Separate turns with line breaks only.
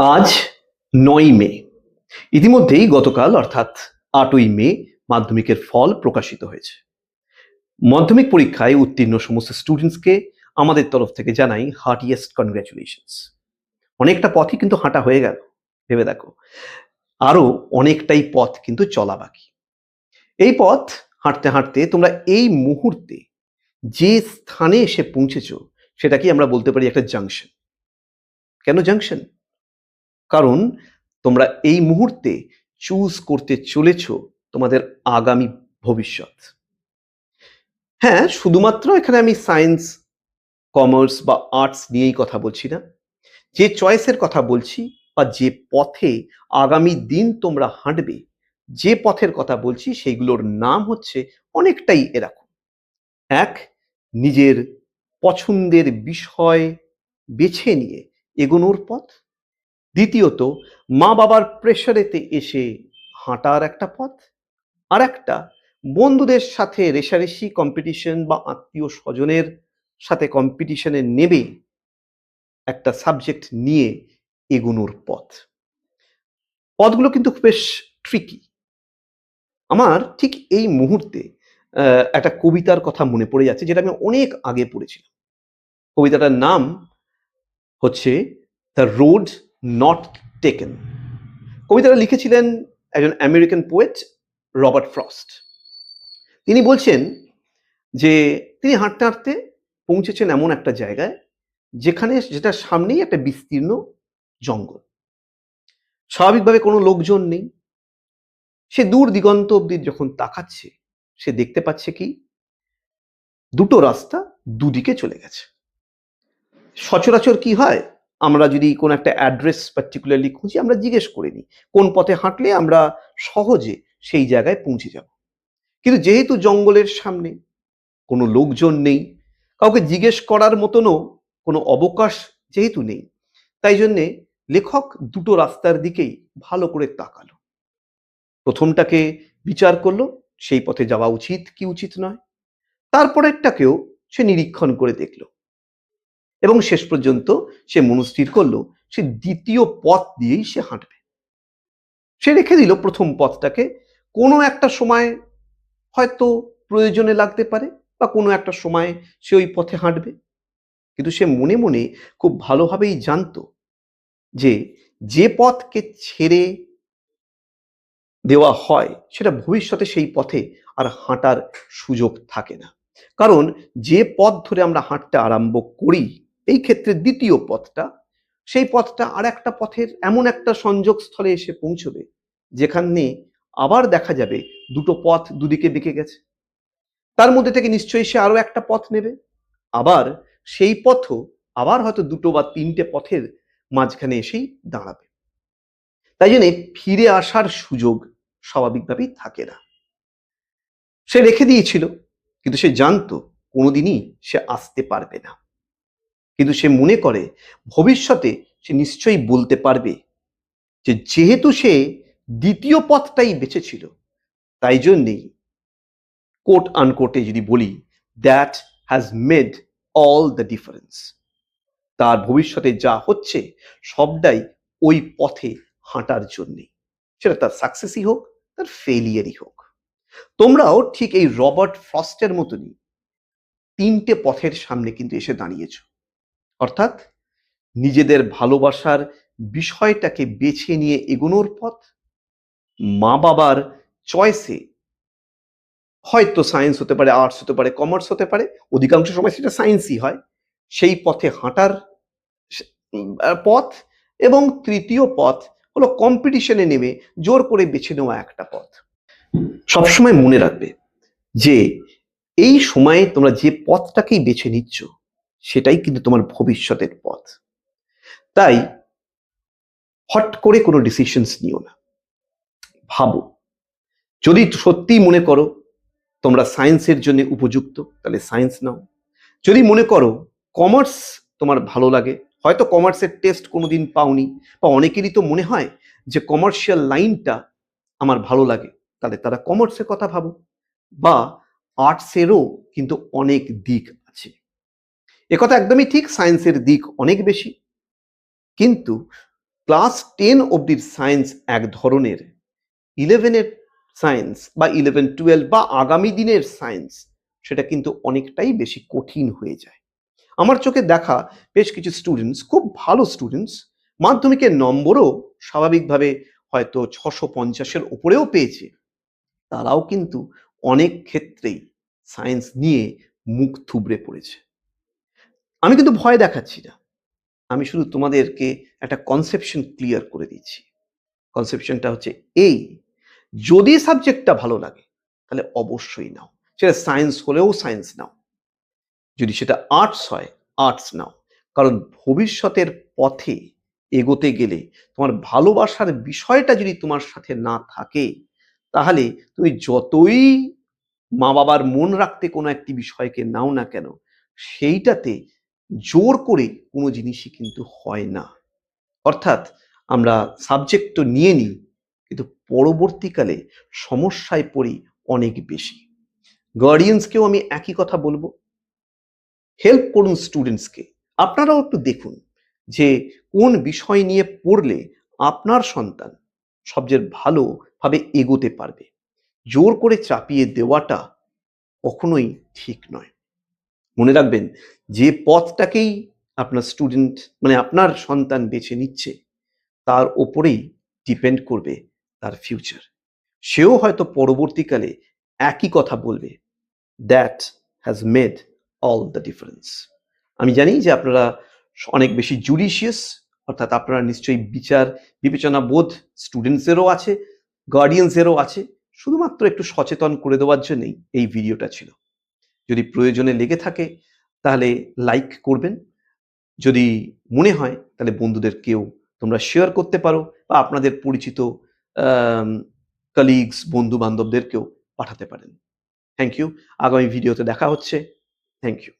আজ ৯ই মে। ইতিমধ্যেই গতকাল অর্থাৎ ৮ই মে মাধ্যমিকের ফল প্রকাশিত হয়েছে। মাধ্যমিক পরীক্ষায় উত্তীর্ণ সমস্ত স্টুডেন্টসকে আমাদের তরফ থেকে জানাই হার্টিয়েস্ট কনগ্রাচুলেশনস। অনেকটা পথই কিন্তু হাঁটা হয়ে গেল, ভেবে দেখো। আরো অনেকটাই পথ কিন্তু চলা বাকি। এই পথ হাঁটতে হাঁটতে তোমরা এই মুহূর্তে যে স্থানে এসে পৌঁছেছো সেটাকে আমরা বলতে পারি একটা জাংশন। কেন জাংশন? কারণ তোমরা এই মুহূর্তে চুজ করতে চলেছ তোমাদের আগামী ভবিষ্যৎ। হ্যাঁ, শুধুমাত্র এখানে আমি সায়েন্স, কমার্স বা আর্টস নিয়েই কথা বলছি না। যে চয়েসের কথা বলছি বা যে পথে আগামী দিন তোমরা হাঁটবে, যে পথের কথা বলছি সেইগুলোর নাম হচ্ছে অনেকটাই এরকম। এক, নিজের পছন্দের বিষয় বেছে নিয়ে এগোনোর পথ। দ্বিতীয়ত, মা বাবার প্রেশারেতে এসে হাঁটার একটা পথ। আর একটা, বন্ধুদের সাথে রেষারেষি কম্পিটিশন বা আত্মীয় স্বজনের সাথে কম্পিটিশনে নেমে একটা সাবজেক্ট নিয়ে এগোনোর পথ। পথগুলো কিন্তু বেশ ট্রিকি। আমার ঠিক এই মুহূর্তে একটা কবিতার কথা মনে পড়ে যাচ্ছে, যেটা আমি অনেক আগে পড়েছিলাম। কবিতাটার নাম হচ্ছে দ্য রোড নট টেকেন। কবিতাটা লিখেছিলেন একজন আমেরিকান পোয়েট, রবার্ট ফ্রস্ট। তিনি বলছেন যে তিনি হাঁটতে হাঁটতে পৌঁছেছেন এমন একটা জায়গায় যেটার সামনেই একটা বিস্তীর্ণ জঙ্গল। স্বাভাবিকভাবে কোনো লোকজন নেই। সে দূর দিগন্ত অব্দি যখন তাকাচ্ছে, সে দেখতে পাচ্ছে কি, দুটো রাস্তা দুদিকে চলে গেছে। সচরাচর কি হয়, আমরা যদি কোনো একটা অ্যাড্রেস পার্টিকুলারলি খুঁজি, আমরা জিজ্ঞেস করে নিই কোন পথে হাঁটলে আমরা সহজে সেই জায়গায় পৌঁছে যাব। কিন্তু যেহেতু জঙ্গলের সামনে কোনো লোকজন নেই, কাউকে জিজ্ঞেস করার মতনও কোনো অবকাশ যেহেতু নেই, তাই জন্যে লেখক দুটো রাস্তার দিকেই ভালো করে তাকালো। প্রথমটাকে বিচার করলো, সেই পথে যাওয়া উচিত কি উচিত নয়। তারপরেরটাকেও সে নিরীক্ষণ করে দেখলো এবং শেষ পর্যন্ত সে মনস্থির করলো সে দ্বিতীয় পথ দিয়েই সে হাঁটবে। সে রেখে দিল প্রথম পথটাকে। কোনো একটা সময় হয়তো প্রয়োজনে লাগতে পারে বা কোনো একটা সময় সে ওই পথে হাঁটবে। কিন্তু সে মনে মনে খুব ভালোভাবেই জানতো যে যে পথকে ছেড়ে দেওয়া হয় সেটা ভবিষ্যতে সেই পথে আর হাঁটার সুযোগ থাকে না। কারণ যে পথ ধরে আমরা হাঁটতে আরম্ভ করি, এই ক্ষেত্রে দ্বিতীয় পথটা, সেই পথটা আর একটা পথের এমন একটা সংযোগস্থলে এসে পৌঁছবে যেখানে আবার দেখা যাবে দুটো পথ দুদিকে বেঁকে গেছে। তার মধ্যে থেকে নিশ্চয়ই সে আরো একটা পথ নেবে। আবার সেই পথও আবার হয়তো দুটো বা তিনটে পথের মাঝখানে এসেই দাঁড়াবে। তাই জন্যে ফিরে আসার সুযোগ স্বাভাবিকভাবেই থাকে না। সে রেখে দিয়েছিল, কিন্তু সে জানতো কোনোদিনই সে আসতে পারবে না। কিন্তু সে মনে করে ভবিষ্যতে সে নিশ্চয়ই বলতে পারবে যে যেহেতু সে দ্বিতীয় পথটাই বেছেছিল, তাই জন্যেই কোট আনকোটে যদি বলি, that has made all the difference. তার ভবিষ্যতে যা হচ্ছে সবটাই ওই পথে হাঁটার জন্যে, সেটা তার সাকসেসই হোক, তার ফেলিয়ারই হোক। তোমরাও ঠিক এই রবার্ট ফ্রস্টের মতনই তিনটে পথের সামনে কিন্তু এসে দাঁড়িয়েছ। অর্থাৎ নিজেদের ভালোবাসার বিষয়টাকে বেছে নিয়ে এগোনোর পথ, মা বাবার চয়েসে, হয়তো সায়েন্স হতে পারে, আর্টস হতে পারে, কমার্স হতে পারে, অধিকাংশ সময় সেটা সায়েন্সই হয়, সেই পথে হাঁটার পথ। এবং তৃতীয় পথ হলো কম্পিটিশনে নেমে জোর করে বেছে নেওয়া একটা পথ। সবসময় মনে রাখবে যে এই সময়ে তোমরা যে পথটাকেই বেছে নিচ্ছ সেটাই কিন্তু তোমার ভবিষ্যতের পথ। তাই হট করে কোনো ডিসিশনস নিও না, ভাবো। যদি সত্যিই মনে করো তোমরা সায়েন্সের জন্য উপযুক্ত, তাহলে সায়েন্স নাও। যদি মনে করো কমার্স তোমার ভালো লাগে, হয়তো কমার্সের টেস্ট কোনোদিন পাওনি, বা অনেকেরই তো মনে হয় যে কমার্শিয়াল লাইনটা আমার ভালো লাগে, তাহলে তারা কমার্সের কথা ভাবো। বা আর্টসেরও কিন্তু অনেক দিক আছে। একথা একদমই ঠিক, সায়েন্সের দিক অনেক বেশি, কিন্তু ক্লাস 10 অবধির সায়েন্স এক ধরনের, 11-এর সায়েন্স বা 11-12 বা আগামী দিনের সায়েন্স সেটা কিন্তু অনেকটাই বেশি কঠিন হয়ে যায়। আমার চোখে দেখা বেশ কিছু স্টুডেন্টস, খুব ভালো স্টুডেন্টস, মাধ্যমিকের নম্বরও স্বাভাবিকভাবে হয়তো 650-এর উপরেও পেয়েছে। তারাও কিন্তু অনেক ক্ষেত্রেই সায়েন্স নিয়ে মুখ থুবড়ে পড়েছে। আমি কিন্তু ভয় দেখাচ্ছি না। আমি শুধু তোমাদেরকে একটা কনসেপশন ক্লিয়ার করে দিচ্ছি। কনসেপশনটা হচ্ছে এই, যদি সাবজেক্টটা ভালো লাগে তাহলে অবশ্যই নাও। সেটা সায়েন্স হলেও সায়েন্স নাও। যদি সেটা আর্টস হয়, আর্টস নাও। কারণ ভবিষ্যতের পথে এগোতে গেলে তোমার ভালোবাসার বিষয়টা যদি তোমার সাথে না থাকে, তাহলে তুমি যতই মা-বাবার মন রাখতে কোনো একটি বিষয়কে নাও না কেন, সেইটাতে জোর করে কোনো জিনিসই কিন্তু হয় না। অর্থাৎ আমরা সাবজেক্ট তো নিয়ে নিই, কিন্তু পরবর্তীকালে সমস্যায় পড়ি অনেক বেশি। গার্ডিয়ানসকেও আমি একই কথা বলবো, হেল্প করুন স্টুডেন্টসকে। আপনারাও একটু দেখুন যে কোন বিষয় নিয়ে পড়লে আপনার সন্তান সবচেয়ে ভালোভাবে এগোতে পারবে। জোর করে চাপিয়ে দেওয়াটা কখনোই ঠিক নয়। মনে রাখবেন, যে পথটাকেই আপনার স্টুডেন্ট মানে আপনার সন্তান বেছে নিচ্ছে, তার ওপরেই ডিপেন্ড করবে তার ফিউচার। সেও হয়তো পরবর্তীকালে একই কথা বলবে, that has made all the difference. আমি জানি যে আপনারা অনেক বেশি জুডিশিয়াস, অর্থাৎ আপনারা নিশ্চয়ই বিচার বিবেচনা বোধ স্টুডেন্টসেরও আছে, গার্ডিয়ানসেরও আছে। শুধুমাত্র একটু সচেতন করে দেওয়ার জন্যই এই ভিডিওটা ছিল। যদি প্রয়োজনে লেগে থাকে তাহলে লাইক করবেন। যদি মনে হয় তাহলে বন্ধুদেরকেও তোমরা শেয়ার করতে পারো, বা আপনাদের পরিচিত কলিগস, বন্ধু বান্ধবদেরকেও পাঠাতে পারেন। Thank you. আগামী ভিডিওতে দেখা হচ্ছে। Thank you.